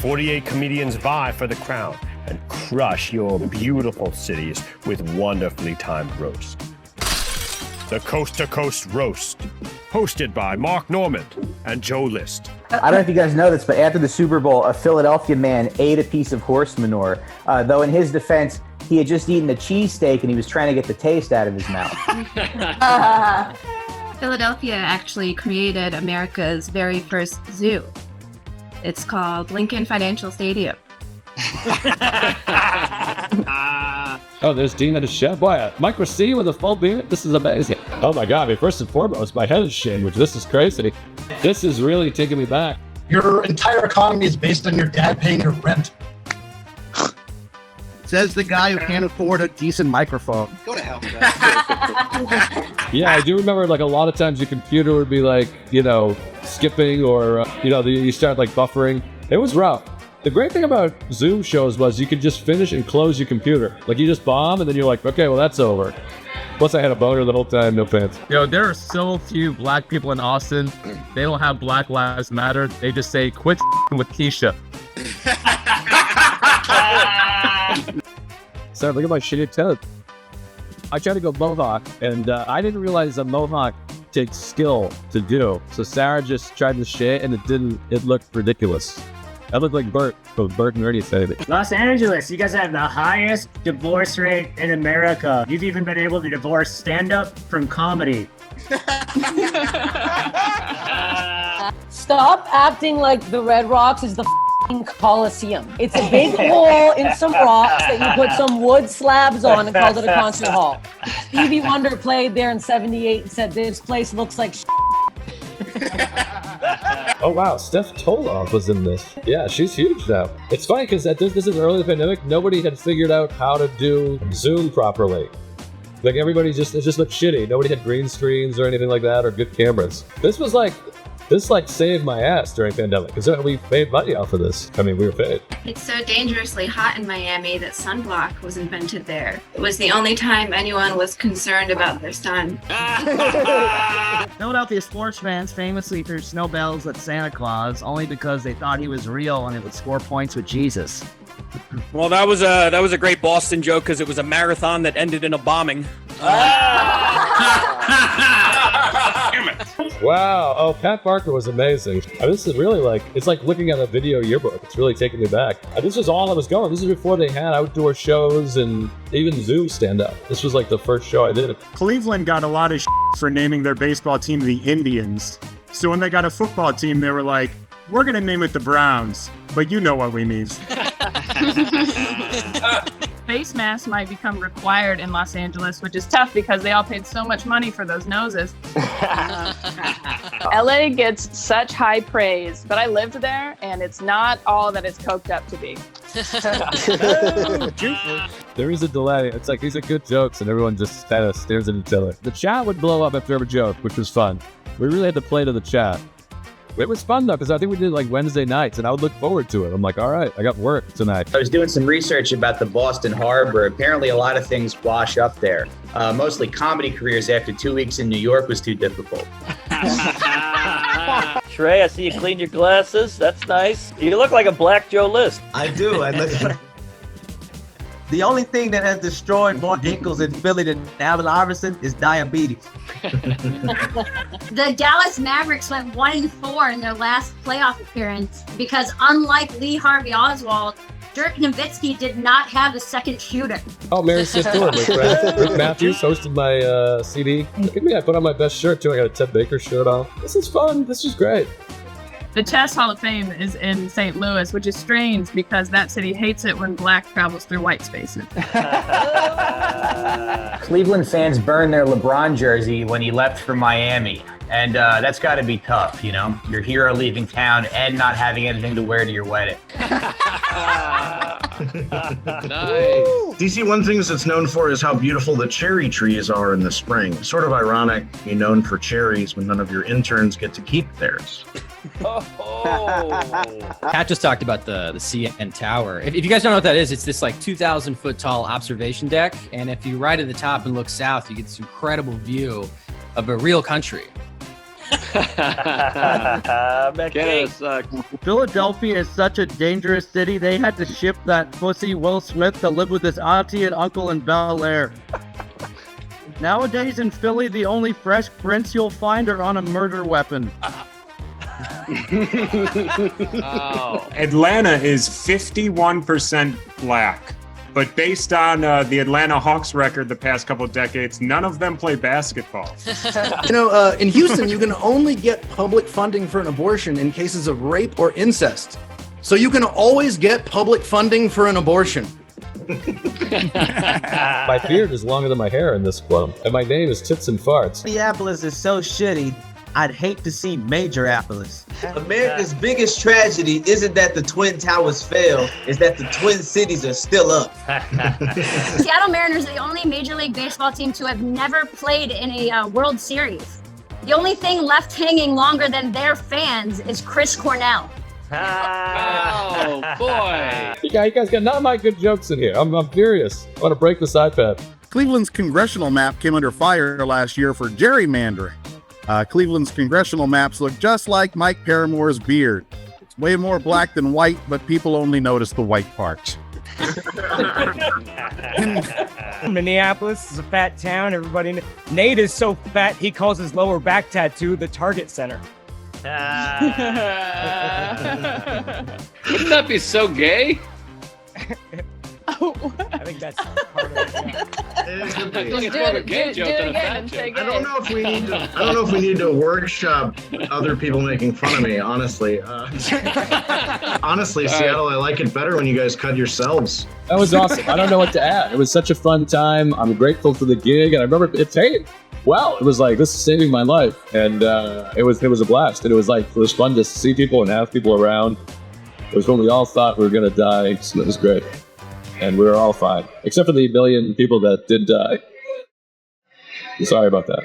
48 comedians vie for the crown and crush your beautiful cities with wonderfully timed roasts. The Coast to Coast Roast, hosted by Mark Normand and Joe List. I don't know if you guys know this, but after the Super Bowl, a Philadelphia man ate a piece of horse manure. Though in his defense, he had just eaten a cheesesteak and he was trying to get the taste out of his mouth. Philadelphia actually created America's very first zoo. It's called Lincoln Financial Stadium. Oh, there's Dean and a chef. Boy, a micro C with a full beard. This is amazing. Oh my God. I mean, first and foremost, my head is shaking, which this is crazy. This is really taking me back. Your entire economy is based on your dad paying your rent. Says the guy who can't afford a decent microphone. Go to hell. Yeah, I do remember like a lot of times your computer would be like, skipping or, you start like buffering. It was rough. The great thing about Zoom shows was you could just finish and close your computer. Like you just bomb and then you're like, okay, well that's over. Plus I had a boner the whole time, no pants. There are so few black people in Austin. They don't have Black Lives Matter. They just say, quit with Keisha. Sorry, look at my shitty toad. I tried to go mohawk and I didn't realize a mohawk takes skill to do. So Sarah just tried to shit and it looked ridiculous. I look like Bert, but Bert and Ernie said it. Los Angeles, you guys have the highest divorce rate in America. You've even been able to divorce stand-up from comedy. Stop acting like the Red Rocks is the Coliseum. It's a big hole in some rocks that you put some wood slabs on and called it a concert hall. Stevie Wonder played there in '78 and said, this place looks like Oh wow, Steph Toloff was in this. Yeah, she's huge now. It's funny because this is early in the pandemic. Nobody had figured out how to do Zoom properly. Like everybody it just looked shitty. Nobody had green screens or anything like that or good cameras. This saved my ass during pandemic because we made money off of this. I mean, we were paid. It's so dangerously hot in Miami that sunblock was invented there. It was the only time anyone was concerned about their sun. Philadelphia sports fans famously threw snowballs at Santa Claus only because they thought he was real and it would score points with Jesus. Well, that was a great Boston joke because it was a marathon that ended in a bombing. Wow. Oh, Pat Barker was amazing. This is really it's like looking at a video yearbook. It's really taking me back. This was all I was going. This is before they had outdoor shows and even Zoom stand-up. This was like the first show I did. Cleveland got a lot of for naming their baseball team the Indians. So when they got a football team, they were like, we're going to name it the Browns, but you know what we mean. Face masks might become required in Los Angeles, which is tough because they all paid so much money for those noses. LA gets such high praise, but I lived there and it's not all that it's coked up to be. There is a delay. It's like these are good jokes and everyone just kind of stares at each other. The chat would blow up after every joke, which was fun. We really had to play to the chat. It was fun though, because I think we did like Wednesday nights and I would look forward to it. I'm like, all right, I got work tonight. I was doing some research about the Boston Harbor. Apparently a lot of things wash up there. Mostly comedy careers after 2 weeks in New York was too difficult. Trey, I see you cleaned your glasses. That's nice. You look like a black Joe List. I do. I look. The only thing that has destroyed more ankles in Philly than Allen Iverson is diabetes. The Dallas Mavericks went 1-4 in their last playoff appearance because, unlike Lee Harvey Oswald, Dirk Nowitzki did not have a second shooter. Oh, Mary Stewart, my friend. Rick Matthews hosted my CD. Look at me, I put on my best shirt too. I got a Ted Baker shirt on. This is fun. This is great. The Chess Hall of Fame is in St. Louis, which is strange because that city hates it when black travels through white spaces. Cleveland fans burned their LeBron jersey when he left for Miami. And that's got to be tough, Your hero leaving town and not having anything to wear to your wedding. Nice. DC, one thing it's known for is how beautiful the cherry trees are in the spring. Sort of ironic, being known for cherries when none of your interns get to keep theirs. Pat just talked about the CN Tower. If you guys don't know what that is, it's this like 2,000 foot tall observation deck. And if you ride at the top and look south, you get this incredible view of a real country. Canada sucks. Philadelphia is such a dangerous city, they had to ship that pussy Will Smith to live with his auntie and uncle in Bel Air. Nowadays in Philly, the only fresh prints you'll find are on a murder weapon. Atlanta is 51% black. But based on the Atlanta Hawks record the past couple of decades, none of them play basketball. In Houston, you can only get public funding for an abortion in cases of rape or incest. So you can always get public funding for an abortion. My beard is longer than my hair in this club, and my name is Tits and Farts. Minneapolis is so shitty, I'd hate to see Major-apolis. America's biggest tragedy isn't that the Twin Towers fell, it's that the Twin Cities are still up. Seattle Mariners are the only Major League Baseball team to have never played in a World Series. The only thing left hanging longer than their fans is Chris Cornell. Oh, boy. You guys got not my good jokes in here. I'm furious. I want to break this iPad. Cleveland's congressional map came under fire last year for gerrymandering. Cleveland's congressional maps look just like Mike Paramore's beard. It's way more black than white, but people only notice the white parts. Minneapolis is a fat town. Everybody, Nate is so fat he calls his lower back tattoo the Target Center. Wouldn't that be so gay? I think that's part of it. Yeah. I feel like it's more of a gay joke than a fat joke. I don't know if we need to workshop other people making fun of me. Honestly, Seattle, I like it better when you guys cut yourselves. That was awesome. I don't know what to add. It was such a fun time. I'm grateful for the gig, and I remember it paid. Wow, it was like, this is saving my life, and it was a blast. And it was fun to see people and have people around. It was when we all thought we were gonna die, so it was great. And we were all fine, except for the million people that did die. Sorry about that.